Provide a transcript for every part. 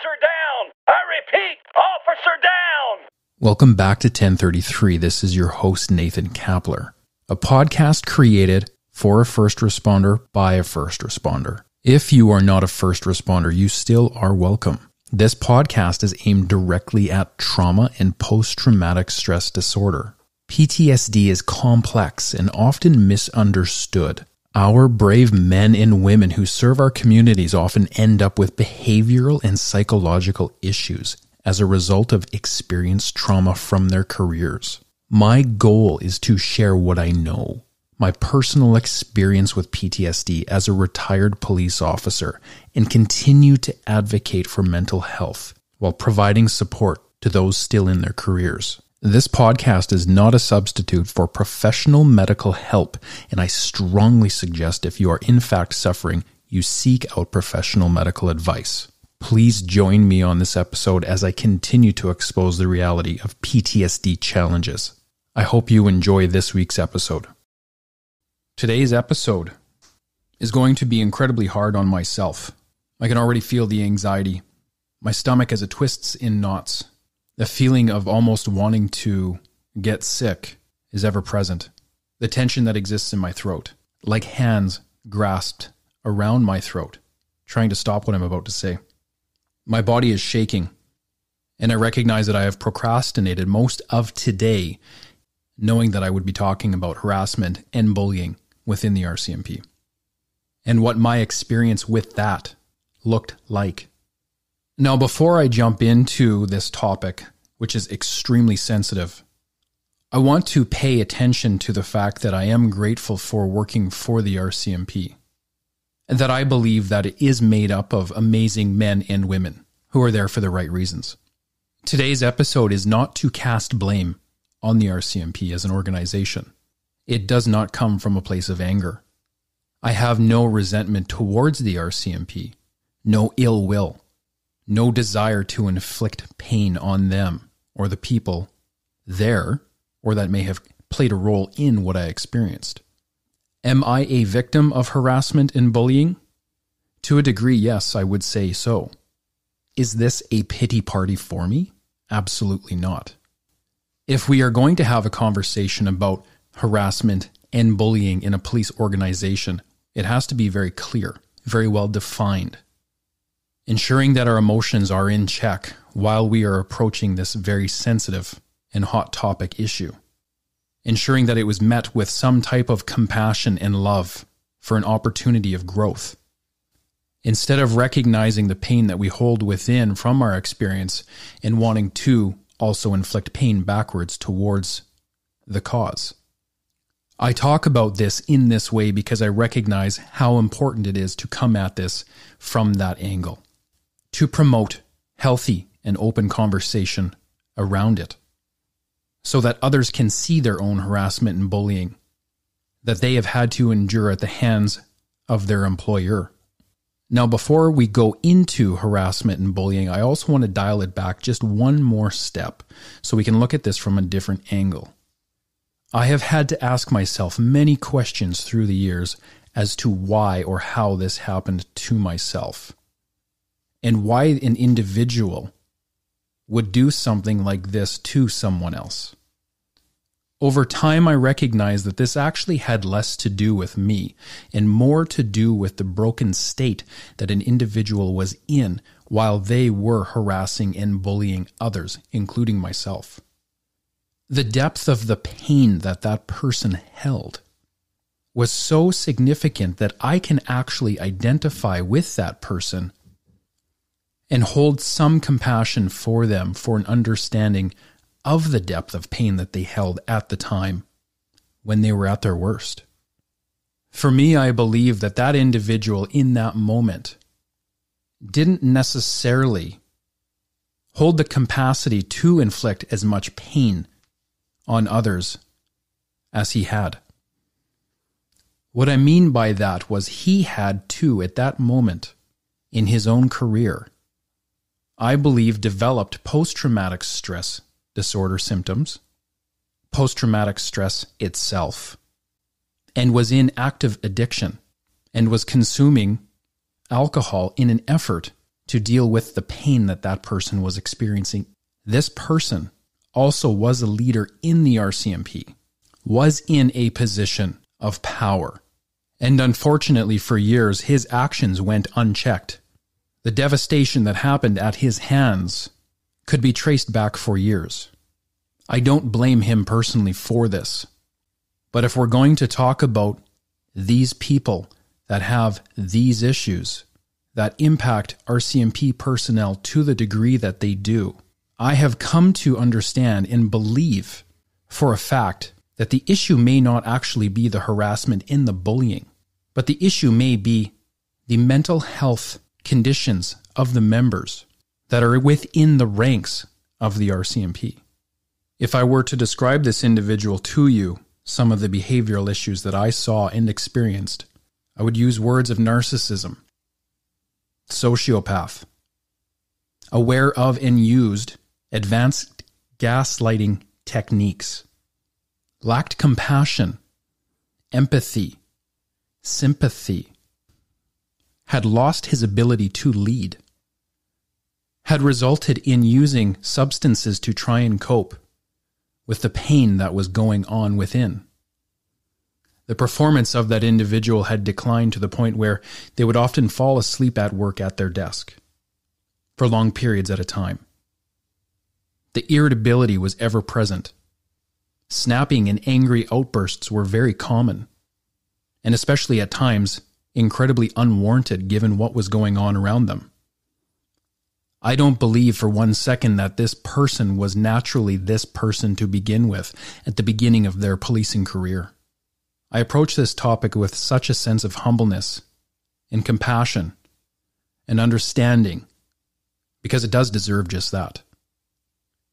Officer down! I repeat, officer down! Welcome back to 1033. This is your host, Nathan Kapler, a podcast created for a first responder by a first responder. If you are not a first responder, you still are welcome. This podcast is aimed directly at trauma and post-traumatic stress disorder. PTSD is complex and often misunderstood. Our brave men and women who serve our communities often end up with behavioral and psychological issues as a result of experienced trauma from their careers. My goal is to share what I know, my personal experience with PTSD as a retired police officer, and continue to advocate for mental health while providing support to those still in their careers. This podcast is not a substitute for professional medical help, and I strongly suggest if you are in fact suffering, you seek out professional medical advice. Please join me on this episode as I continue to expose the reality of PTSD challenges. I hope you enjoy this week's episode. Today's episode is going to be incredibly hard on myself. I can already feel the anxiety. My stomach as it twists in knots. The feeling of almost wanting to get sick is ever present. The tension that exists in my throat, like hands grasped around my throat, trying to stop what I'm about to say. My body is shaking, and I recognize that I have procrastinated most of today, knowing that I would be talking about harassment and bullying within the RCMP, and what my experience with that looked like. Now, before I jump into this topic, which is extremely sensitive, I want to pay attention to the fact that I am grateful for working for the RCMP, and that I believe that it is made up of amazing men and women who are there for the right reasons. Today's episode is not to cast blame on the RCMP as an organization. It does not come from a place of anger. I have no resentment towards the RCMP, no ill will, no desire to inflict pain on them or the people there, or that may have played a role in what I experienced. Am I a victim of harassment and bullying? To a degree, yes, I would say so. Is this a pity party for me? Absolutely not. If we are going to have a conversation about harassment and bullying in a police organization, it has to be very clear, very well defined, ensuring that our emotions are in check while we are approaching this very sensitive and hot topic issue. Ensuring that it was met with some type of compassion and love for an opportunity of growth. Instead of recognizing the pain that we hold within from our experience and wanting to also inflict pain backwards towards the cause. I talk about this in this way because I recognize how important it is to come at this from that angle, to promote healthy and open conversation around it, so that others can see their own harassment and bullying that they have had to endure at the hands of their employer. Now, before we go into harassment and bullying, I also want to dial it back just one more step so we can look at this from a different angle. I have had to ask myself many questions through the years as to why or how this happened to myself, and why an individual would do something like this to someone else. Over time, I recognized that this actually had less to do with me and more to do with the broken state that an individual was in while they were harassing and bullying others, including myself. The depth of the pain that that person held was so significant that I can actually identify with that person and hold some compassion for them, for an understanding of the depth of pain that they held at the time when they were at their worst. For me, I believe that that individual in that moment didn't necessarily hold the capacity to inflict as much pain on others as he had. What I mean by that was he had to, at that moment in his own career, I believe developed post-traumatic stress disorder symptoms, post-traumatic stress itself, and was in active addiction and was consuming alcohol in an effort to deal with the pain that that person was experiencing. This person also was a leader in the RCMP, was in a position of power. And unfortunately for years, his actions went unchecked. The devastation that happened at his hands could be traced back for years. I don't blame him personally for this. But if we're going to talk about these people that have these issues that impact RCMP personnel to the degree that they do, I have come to understand and believe for a fact that the issue may not actually be the harassment in the bullying, but the issue may be the mental health conditions of the members that are within the ranks of the RCMP. If I were to describe this individual to you, some of the behavioral issues that I saw and experienced, I would use words of narcissism, sociopath, aware of and used advanced gaslighting techniques, lacked compassion, empathy, sympathy, had lost his ability to lead, had resulted in using substances to try and cope with the pain that was going on within. The performance of that individual had declined to the point where they would often fall asleep at work at their desk for long periods at a time. The irritability was ever present. Snapping and angry outbursts were very common, and especially at times, incredibly unwarranted given what was going on around them. I don't believe for one second that this person was naturally this person to begin with at the beginning of their policing career. I approach this topic with such a sense of humbleness and compassion and understanding because it does deserve just that.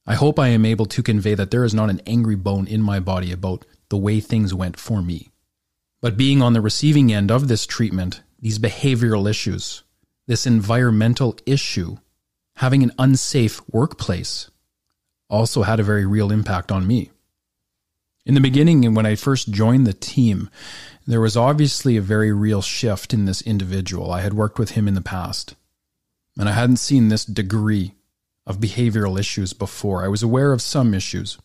I hope I am able to convey that there is not an angry bone in my body about the way things went for me. But being on the receiving end of this treatment, these behavioral issues, this environmental issue, having an unsafe workplace, also had a very real impact on me. In the beginning, and when I first joined the team, there was obviously a very real shift in this individual. I had worked with him in the past, and I hadn't seen this degree of behavioral issues before. I was aware of some issues,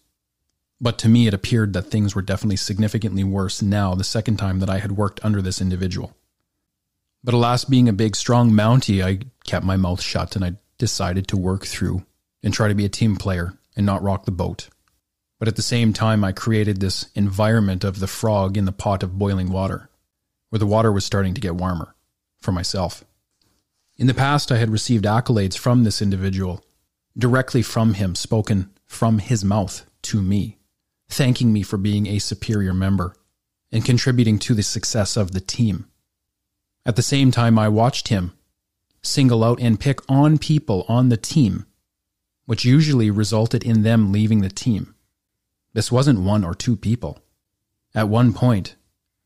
but to me it appeared that things were definitely significantly worse now the second time that I had worked under this individual. But alas, being a big, strong Mountie, I kept my mouth shut and I decided to work through and try to be a team player and not rock the boat. But at the same time, I created this environment of the frog in the pot of boiling water, where the water was starting to get warmer for myself. In the past, I had received accolades from this individual, directly from him, spoken from his mouth to me, thanking me for being a superior member and contributing to the success of the team. At the same time, I watched him single out and pick on people on the team, which usually resulted in them leaving the team. This wasn't one or two people. At one point,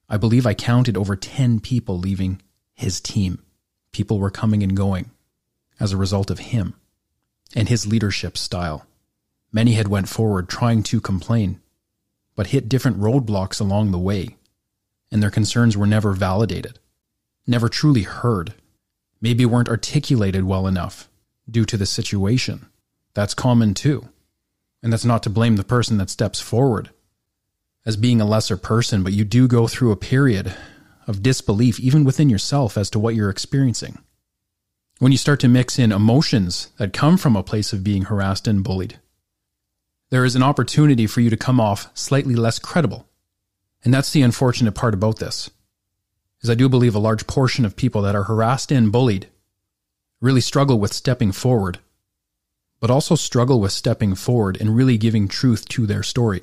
I believe I counted over 10 people leaving his team. People were coming and going as a result of him and his leadership style. Many had went forward trying to complain, but hit different roadblocks along the way, and their concerns were never validated, never truly heard, maybe weren't articulated well enough due to the situation. That's common too. And that's not to blame the person that steps forward as being a lesser person, but you do go through a period of disbelief even within yourself as to what you're experiencing. When you start to mix in emotions that come from a place of being harassed and bullied, there is an opportunity for you to come off slightly less credible. And that's the unfortunate part about this, is I do believe a large portion of people that are harassed and bullied really struggle with stepping forward, but also struggle with stepping forward and really giving truth to their story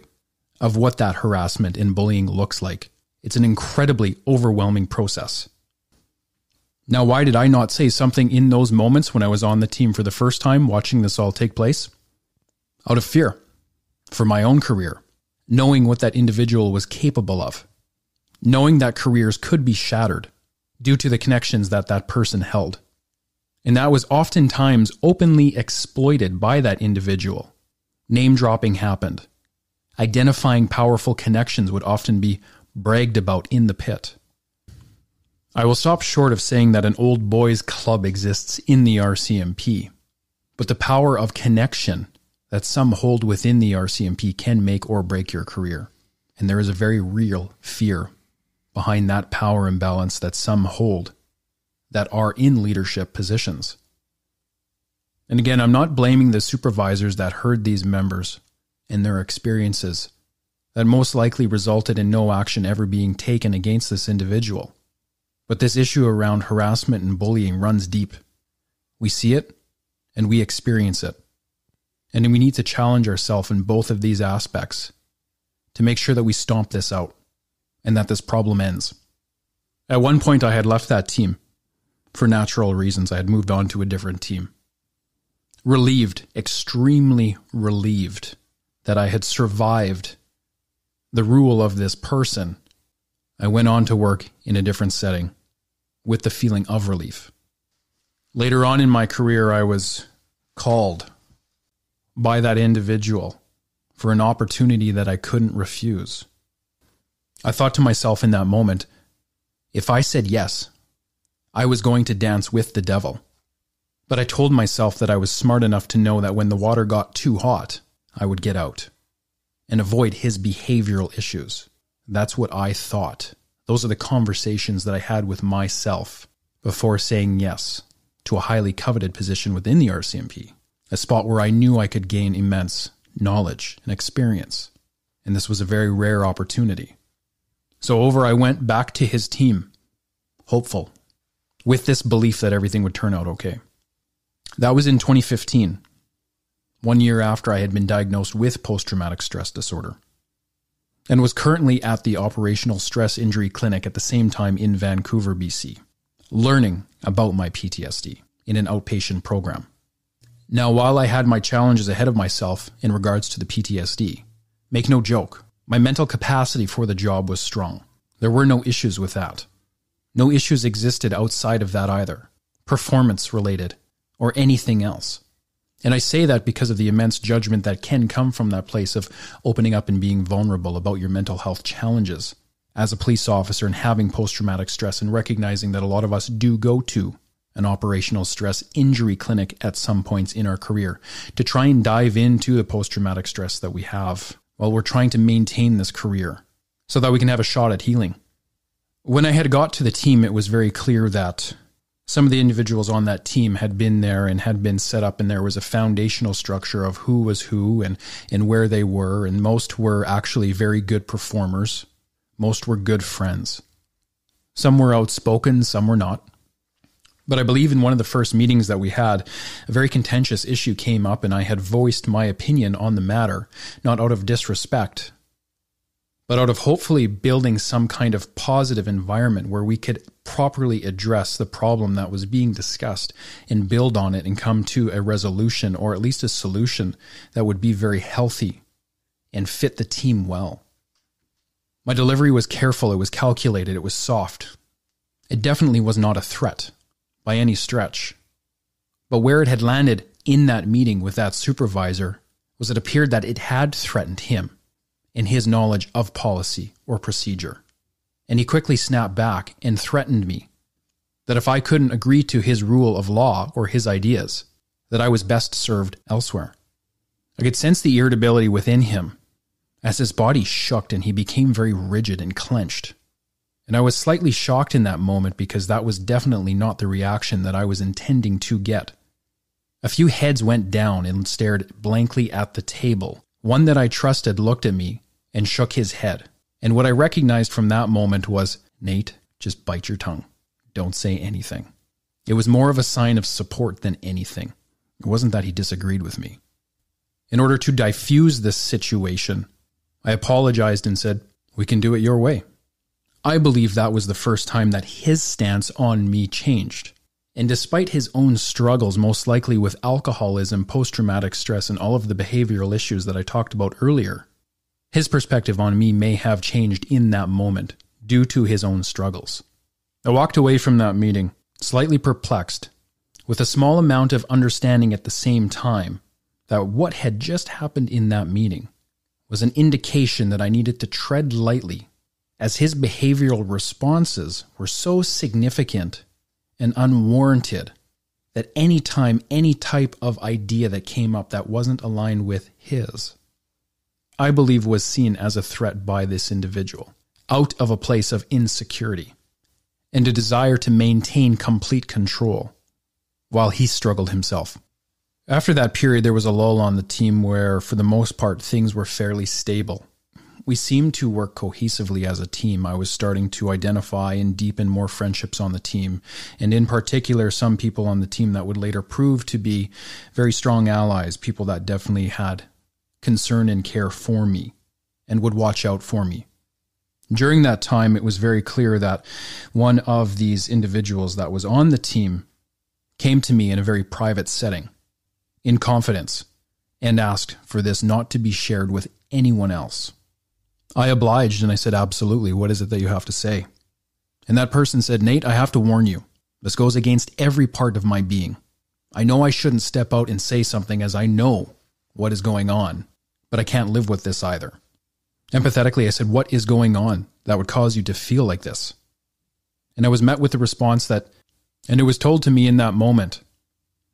of what that harassment and bullying looks like. It's an incredibly overwhelming process. Now, why did I not say something in those moments when I was on the team for the first time watching this all take place? Out of fear for my own career, knowing what that individual was capable of, knowing that careers could be shattered due to the connections that that person held. And that was oftentimes openly exploited by that individual. Name dropping happened. Identifying powerful connections would often be bragged about in the pit. I will stop short of saying that an old boys club exists in the RCMP, but the power of connection that some hold within the RCMP can make or break your career. And there is a very real fear behind that power imbalance that some hold that are in leadership positions. And again, I'm not blaming the supervisors that heard these members and their experiences that most likely resulted in no action ever being taken against this individual. But this issue around harassment and bullying runs deep. We see it and we experience it. And we need to challenge ourselves in both of these aspects to make sure that we stomp this out and that this problem ends. At one point, I had left that team for natural reasons. I had moved on to a different team. Relieved, extremely relieved that I had survived the rule of this person, I went on to work in a different setting with the feeling of relief. Later on in my career, I was called by that individual for an opportunity that I couldn't refuse. I thought to myself in that moment, if I said yes, I was going to dance with the devil. But I told myself that I was smart enough to know that when the water got too hot, I would get out and avoid his behavioral issues. That's what I thought. Those are the conversations that I had with myself before saying yes to a highly coveted position within the RCMP, a spot where I knew I could gain immense knowledge and experience. And this was a very rare opportunity. So over I went back to his team, hopeful, with this belief that everything would turn out okay. That was in 2015, 1 year after I had been diagnosed with post-traumatic stress disorder, and was currently at the Operational Stress Injury Clinic at the same time in Vancouver, BC, learning about my PTSD in an outpatient program. Now, while I had my challenges ahead of myself in regards to the PTSD, make no joke, my mental capacity for the job was strong. There were no issues with that. No issues existed outside of that either, performance-related or anything else. And I say that because of the immense judgment that can come from that place of opening up and being vulnerable about your mental health challenges as a police officer and having post-traumatic stress, and recognizing that a lot of us do go to an operational stress injury clinic at some points in our career to try and dive into the post-traumatic stress that we have while we're trying to maintain this career so that we can have a shot at healing. When I had got to the team, it was very clear that some of the individuals on that team had been there and had been set up, and there was a foundational structure of who was who and where they were, and most were actually very good performers. Most were good friends. Some were outspoken, some were not. But I believe in one of the first meetings that we had, a very contentious issue came up, and I had voiced my opinion on the matter, not out of disrespect, but out of hopefully building some kind of positive environment where we could properly address the problem that was being discussed and build on it and come to a resolution, or at least a solution that would be very healthy and fit the team well. My delivery was careful, it was calculated, it was soft. It definitely was not a threat by any stretch. But where it had landed in that meeting with that supervisor was it appeared that it had threatened him in his knowledge of policy or procedure. And he quickly snapped back and threatened me that if I couldn't agree to his rule of law or his ideas, that I was best served elsewhere. I could sense the irritability within him as his body shook and he became very rigid and clenched. And I was slightly shocked in that moment because that was definitely not the reaction that I was intending to get. A few heads went down and stared blankly at the table. One that I trusted looked at me and shook his head. And what I recognized from that moment was, Nate, just bite your tongue. Don't say anything. It was more of a sign of support than anything. It wasn't that he disagreed with me. In order to diffuse this situation, I apologized and said, we can do it your way. I believe that was the first time that his stance on me changed. And despite his own struggles, most likely with alcoholism, post-traumatic stress, and all of the behavioral issues that I talked about earlier, his perspective on me may have changed in that moment due to his own struggles. I walked away from that meeting slightly perplexed, with a small amount of understanding at the same time that what had just happened in that meeting was an indication that I needed to tread lightly as his behavioral responses were so significant and unwarranted that any time, any type of idea that came up that wasn't aligned with his, I believe was seen as a threat by this individual, out of a place of insecurity and a desire to maintain complete control while he struggled himself. After that period, there was a lull on the team where, for the most part, things were fairly stable. We seemed to work cohesively as a team. I was starting to identify and deepen more friendships on the team, and in particular, some people on the team that would later prove to be very strong allies, people that definitely had concern and care for me and would watch out for me. During that time, it was very clear that one of these individuals that was on the team came to me in a very private setting, in confidence, and asked for this not to be shared with anyone else. I obliged and I said, absolutely, what is it that you have to say? And that person said, Nate, I have to warn you. This goes against every part of my being. I know I shouldn't step out and say something as I know what is going on, but I can't live with this either. Empathetically, I said, what is going on that would cause you to feel like this? And I was met with the response and it was told to me in that moment,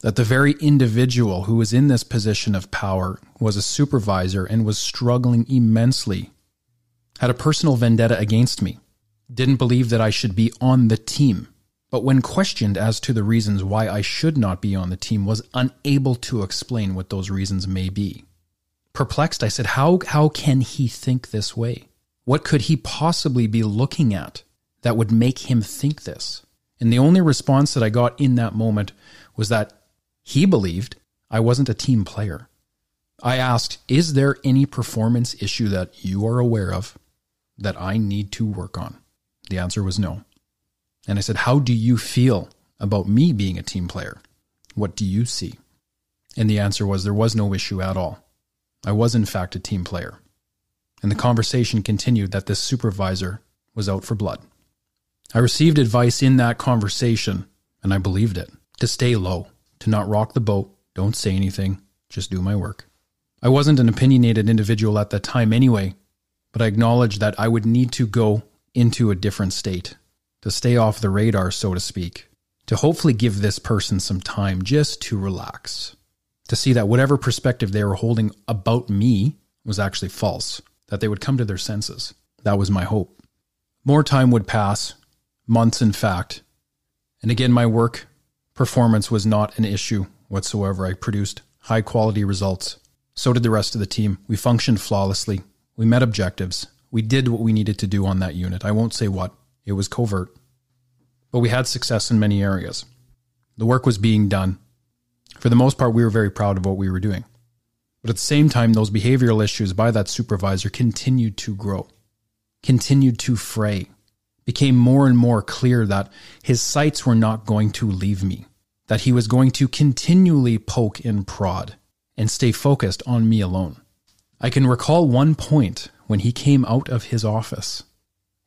that the very individual who was in this position of power was a supervisor and was struggling immensely, had a personal vendetta against me, didn't believe that I should be on the team, but when questioned as to the reasons why I should not be on the team, was unable to explain what those reasons may be. Perplexed, I said, how can he think this way? What could he possibly be looking at that would make him think this? And the only response that I got in that moment was that he believed I wasn't a team player. I asked, is there any performance issue that you are aware of that I need to work on? The answer was no. And I said, how do you feel about me being a team player? What do you see? And the answer was there was no issue at all. I was in fact a team player. And the conversation continued that this supervisor was out for blood. I received advice in that conversation, and I believed it, to stay low, to not rock the boat, don't say anything, just do my work. I wasn't an opinionated individual at that time anyway, but I acknowledged that I would need to go into a different state, to stay off the radar, so to speak, to hopefully give this person some time just to relax, to see that whatever perspective they were holding about me was actually false, that they would come to their senses. That was my hope. More time would pass, months in fact, and again my work performance was not an issue whatsoever. I produced high quality results. So did the rest of the team. We functioned flawlessly. We met objectives. We did what we needed to do on that unit. I won't say what. It was covert. But we had success in many areas. The work was being done. For the most part, we were very proud of what we were doing. But at the same time, those behavioral issues by that supervisor continued to grow, continued to fray. Became more and more clear that his sights were not going to leave me, that he was going to continually poke and prod and stay focused on me alone. I can recall one point when he came out of his office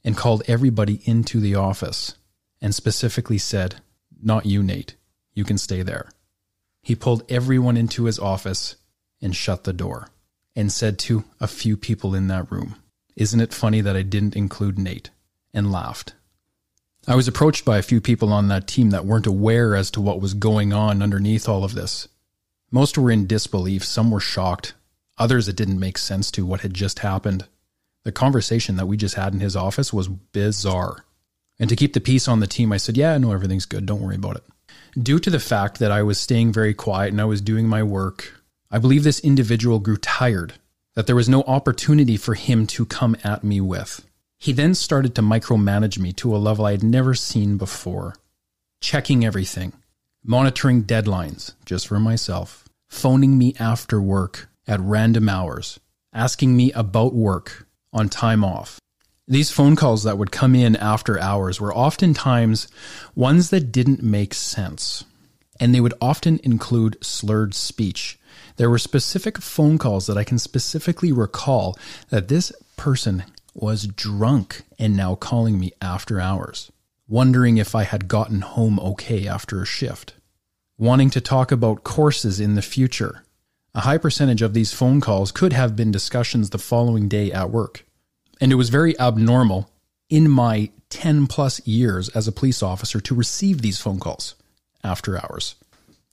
and called everybody into the office and specifically said, not you, Nate, you can stay there. He pulled everyone into his office and shut the door and said to a few people in that room, isn't it funny that I didn't include Nate? And laughed. I was approached by a few people on that team that weren't aware as to what was going on underneath all of this. Most were in disbelief, some were shocked, others it didn't make sense to what had just happened. The conversation that we just had in his office was bizarre. And to keep the peace on the team, I said, yeah, I know everything's good, don't worry about it. Due to the fact that I was staying very quiet and I was doing my work, I believe this individual grew tired, that there was no opportunity for him to come at me with. He then started to micromanage me to a level I had never seen before, checking everything, monitoring deadlines just for myself, phoning me after work at random hours, asking me about work on time off. These phone calls that would come in after hours were oftentimes ones that didn't make sense, and they would often include slurred speech. There were specific phone calls that I can specifically recall that this person was drunk and now calling me after hours, wondering if I had gotten home okay after a shift, wanting to talk about courses in the future. A high percentage of these phone calls could have been discussions the following day at work. And it was very abnormal in my 10 plus years as a police officer to receive these phone calls after hours.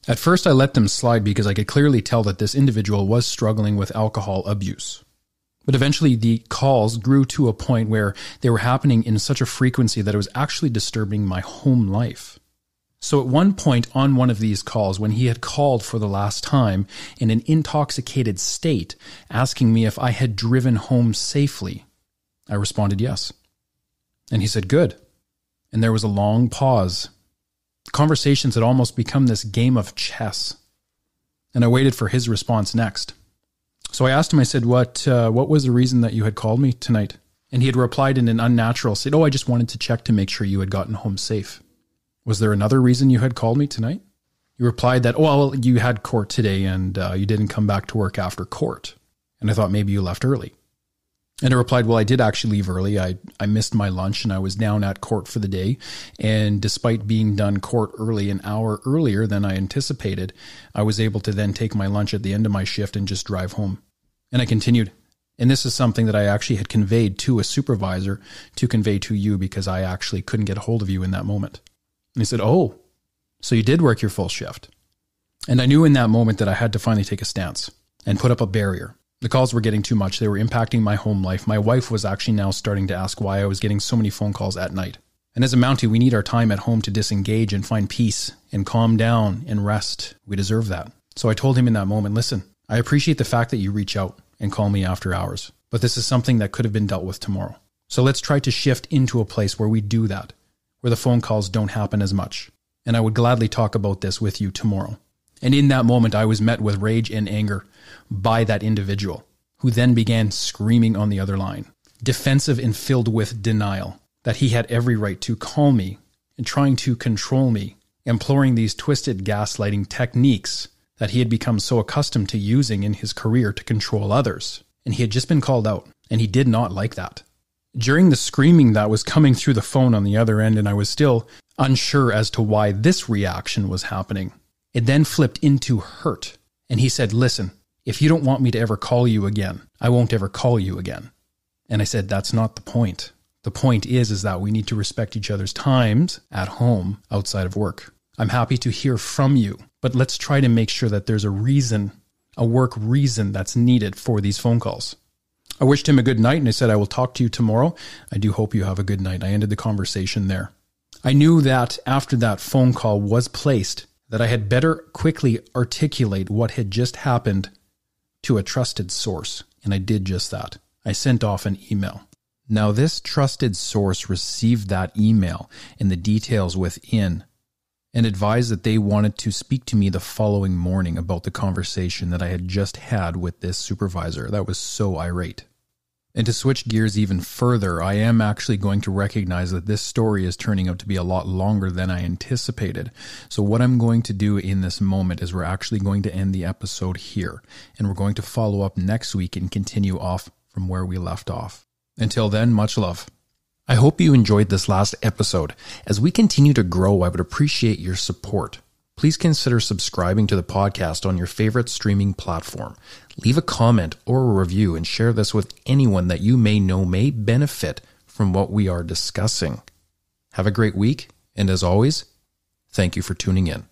At first, I let them slide because I could clearly tell that this individual was struggling with alcohol abuse. But eventually, the calls grew to a point where they were happening in such a frequency that it was actually disturbing my home life. So at one point on one of these calls, when he had called for the last time in an intoxicated state, asking me if I had driven home safely, I responded yes. And he said, good. And there was a long pause. Conversations had almost become this game of chess. And I waited for his response next. So I asked him, I said, what was the reason that you had called me tonight? And he had replied in an unnatural state, I just wanted to check to make sure you had gotten home safe. Was there another reason you had called me tonight? You replied that, you had court today and you didn't come back to work after court. And I thought maybe you left early. And I replied, I did actually leave early. I missed my lunch and I was down at court for the day. And despite being done court early, an hour earlier than I anticipated, I was able to then take my lunch at the end of my shift and just drive home. And I continued. And this is something that I actually had conveyed to a supervisor to convey to you because I actually couldn't get a hold of you in that moment. And he said, so you did work your full shift. And I knew in that moment that I had to finally take a stance and put up a barrier. The calls were getting too much. They were impacting my home life. My wife was actually now starting to ask why I was getting so many phone calls at night. And as a Mountie, we need our time at home to disengage and find peace and calm down and rest. We deserve that. So I told him in that moment, listen, I appreciate the fact that you reach out and call me after hours, but this is something that could have been dealt with tomorrow. So let's try to shift into a place where we do that, where the phone calls don't happen as much. And I would gladly talk about this with you tomorrow. And in that moment, I was met with rage and anger by that individual, who then began screaming on the other line, defensive and filled with denial, that he had every right to call me and trying to control me, employing these twisted gaslighting techniques that he had become so accustomed to using in his career to control others. And he had just been called out, and he did not like that. During the screaming that was coming through the phone on the other end, and I was still unsure as to why this reaction was happening, it then flipped into hurt. And he said, listen, if you don't want me to ever call you again, I won't ever call you again. And I said, that's not the point. The point is that we need to respect each other's times at home, outside of work. I'm happy to hear from you, but let's try to make sure that there's a reason, a work reason that's needed for these phone calls. I wished him a good night and I said, I will talk to you tomorrow. I do hope you have a good night. I ended the conversation there. I knew that after that phone call was placed, that I had better quickly articulate what had just happened to a trusted source. And I did just that. I sent off an email. Now, this trusted source received that email and the details within and advised that they wanted to speak to me the following morning about the conversation that I had just had with this supervisor that was so irate. And to switch gears even further, I am actually going to recognize that this story is turning out to be a lot longer than I anticipated. So what I'm going to do in this moment is we're actually going to end the episode here, and we're going to follow up next week and continue off from where we left off. Until then, much love. I hope you enjoyed this last episode. As we continue to grow, I would appreciate your support. Please consider subscribing to the podcast on your favorite streaming platform. Leave a comment or a review and share this with anyone that you may know may benefit from what we are discussing. Have a great week, and as always, thank you for tuning in.